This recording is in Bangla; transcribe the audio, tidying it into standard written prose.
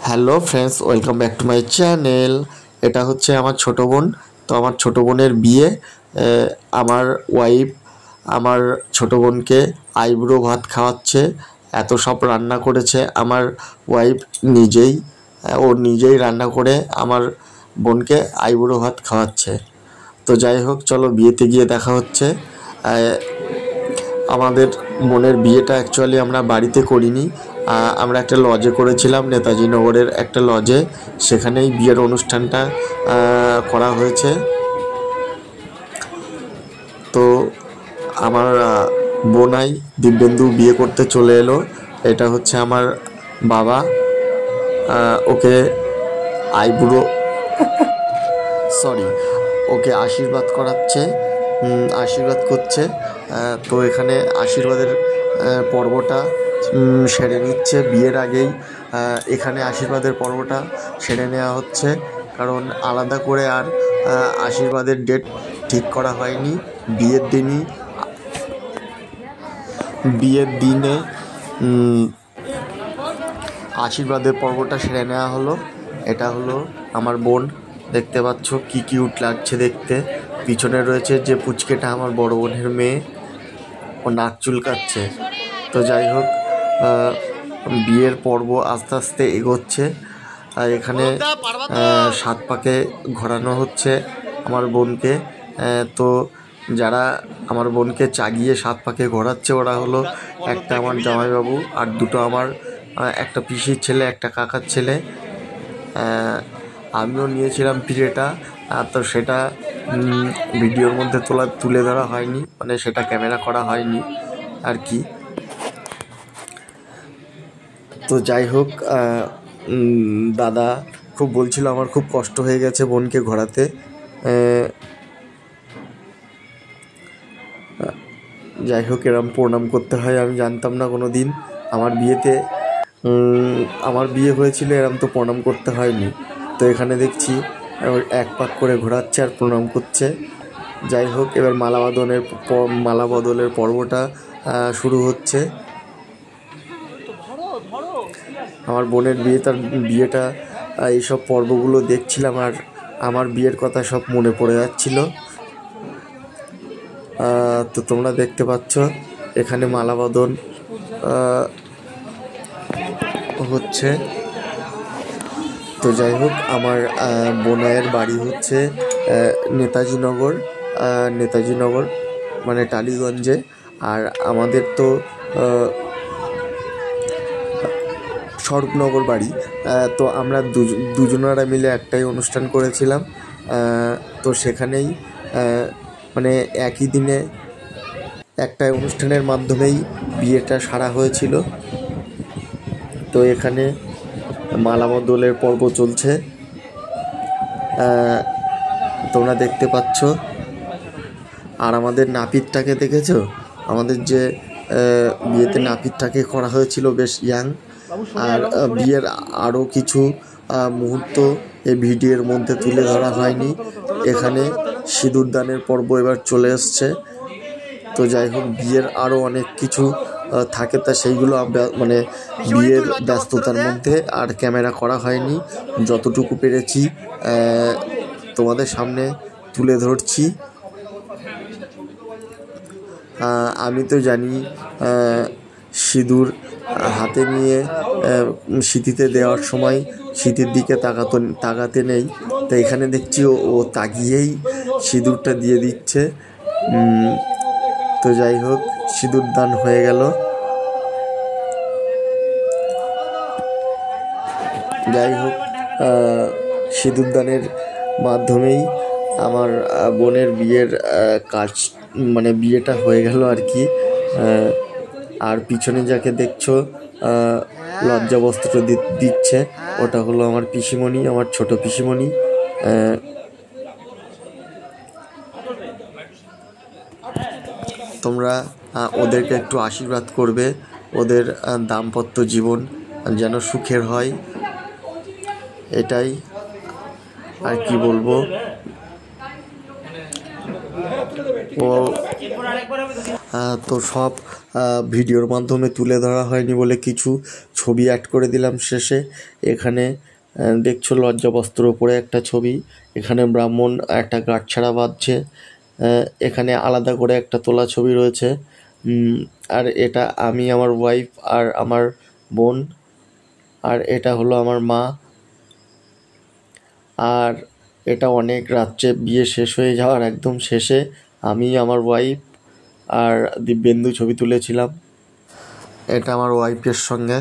Hello friends, welcome back to my channel. এটা হচ্ছে আমার ছোটো বোন। তো আমার ছোটো বোনের বিয়ে। আমার ওয়াইফ আমার ছোটো বোনকে আইবুড়ো ভাত খাওয়াচ্ছে। এত সব রান্না করেছে আমার ওয়াইফ নিজেই। ও নিজেই রান্না করে আমার বোনকে আইবুড়ো ভাত খাওয়াচ্ছে। তো যাই হোক, চলো বিয়েতে গিয়ে দেখা হচ্ছে। আমাদের বোনের বিয়েটা অ্যাকচুয়ালি আমরা বাড়িতে করিনি, আমরা একটা লজে করেছিলাম, নেতাজি নগরের একটা লজে। সেখানেই বিয়ের অনুষ্ঠানটা করা হয়েছে। তো আমার বোনাই দিব্যেন্দু বিয়ে করতে চলে এলো। এটা হচ্ছে আমার বাবা, ওকে ওকে আশীর্বাদ করাচ্ছে, আশীর্বাদ করছে। তো এখানে আশীর্বাদের পর্বটা সেরে নিচ্ছে বিয়ের আগেই। এখানে আশীর্বাদের পর্বটা সেরে নেওয়া হচ্ছে, কারণ আলাদা করে আর আশীর্বাদের ডেট ঠিক করা হয়নি। বিয়ের দিনে আশীর্বাদের পর্বটা সেরে নেওয়া হলো। এটা হলো আমার বোন, দেখতে পাচ্ছ কি কিউট লাগছে দেখতে। পিছনে রয়েছে যে পুচকেটা আমার বড় বোনের মেয়ে, ও নাক চুলকাচ্ছে। তো যাই হোক, বিয়ের পর্ব আস্তে আস্তে এগোচ্ছে। এখানে 7 পাকে ঘোরানো হচ্ছে আমার বোনকে। তো যারা আমার বোনকে চাগিয়ে 7 পাকে ঘোরাচ্ছে ওরা হলো একটা আমার জামাইবাবু আর দুটো আমার একটা পিসির ছেলে, একটা কাকার ছেলে। আমিও নিয়েছিলাম পিড়েটা, তো সেটা ভিডিওর মধ্যে তুলে ধরা হয়নি, মানে সেটা ক্যামেরা করা হয়নি আর কি। তো যাই হোক, দাদা খুব বলছিল আমার খুব কষ্ট হয়ে গেছে বোনকে ঘোরাতে। যাই হোক, এরম প্রণাম করতে হয় আমি জানতাম না কোনো দিন। আমার বিয়ে হয়েছিল, এরম তো প্রণাম করতে হয়নি। তো এখানে দেখছি 1 পাক করে ঘোরাচ্ছে আর প্রণাম করছে। যাই হোক, এবার মালা বদলের পর্বটা শুরু হচ্ছে। আমার বোনের বিয়েটা এইসব পর্বগুলো দেখছিলাম আর আমার বিয়ের কথা সব মনে পড়ে যাচ্ছিল। তো তোমরা দেখতে পাচ্ছ এখানে মালা বদল হচ্ছে। তো যাই হোক, আমার বোনের বাড়ি হচ্ছে নেতাজি নগর মানে টালিগঞ্জে। আর আমাদের তো স্বরূপনগর বাড়ি। তো আমরা দুজনেরা মিলে একটাই অনুষ্ঠান করেছিলাম। তো সেখানেই মানে একই দিনে একটা অনুষ্ঠানের মাধ্যমেই বিয়েটা সারা হয়েছিল। তো এখানে মালা বদলের পর্ব চলছে, তোমরা দেখতে পাচ্ছ। আর আমাদের নাপিতটাকে দেখেছো? আমাদের যে বিয়েতে নাপিতটাকে করা হয়েছিল বেশ ইয়াং। আর বিয়ের আরও কিছু মুহূর্ত এই ভিডিওর মধ্যে তুলে ধরা হয়নি। এখানে সিঁদুরদানের পর্ব এবার চলে এসছে। তো যাই হোক, বিয়ের আরও অনেক কিছু থাকে, তা সেইগুলো মানে বিয়ের ব্যস্ততার মধ্যে আর ক্যামেরা করা হয়নি। যতটুকু পেরেছি তোমাদের সামনে তুলে ধরছি। আমি তো জানি সিঁদুর হাতে নিয়ে সিঁথিতে দেওয়ার সময় সিঁথির দিকে তাকাতে নেই। তো এখানে দেখছি ও তাকিয়েই সিঁদুরটা দিয়ে দিচ্ছে। তো যাই হোক, সিঁদুর দান হয়ে গেল। যাই হোক, সিঁদুর দানের মাধ্যমেই আমার বোনের বিয়ের কাজ মানে বিয়েটা হয়ে গেল আর কি। আর পিছনে যাকে দেখছো লজ্জা বস্ত্রটা দিচ্ছে, ওটা হলো আমার পিসিমণি, আমার ছোট পিসিমণি। তোমরা ওদেরকে একটু আশীর্বাদ করবে, ওদের দাম্পত্য জীবন যেন সুখের হয়, এটাই আর কি বলবো। তো সব ভিডিওর মাধ্যমে তুলে ধরা হয়নি বলে কিছু ছবি অ্যাড করে দিলাম শেষে। এখানে দেখছো লজ্জাবস্ত্র ওপরে একটা ছবি, এখানে ব্রাহ্মণ একটা গাঁটছাড়া বাঁধছে, এখানে আলাদা করে একটা তোলা ছবি রয়েছে। আর এটা আমি, আমার ওয়াইফ আর আমার বোন, আর এটা হলো আমার মা। আর এটা অনেক রাত্রে বিয়ে শেষ হয়ে যাওয়ার একদম শেষে আমি, আমার ওয়াইফ আর দিব্যেন্দু ছবি তুলেছিলাম। এটা আমার ওয়াইফের সঙ্গে।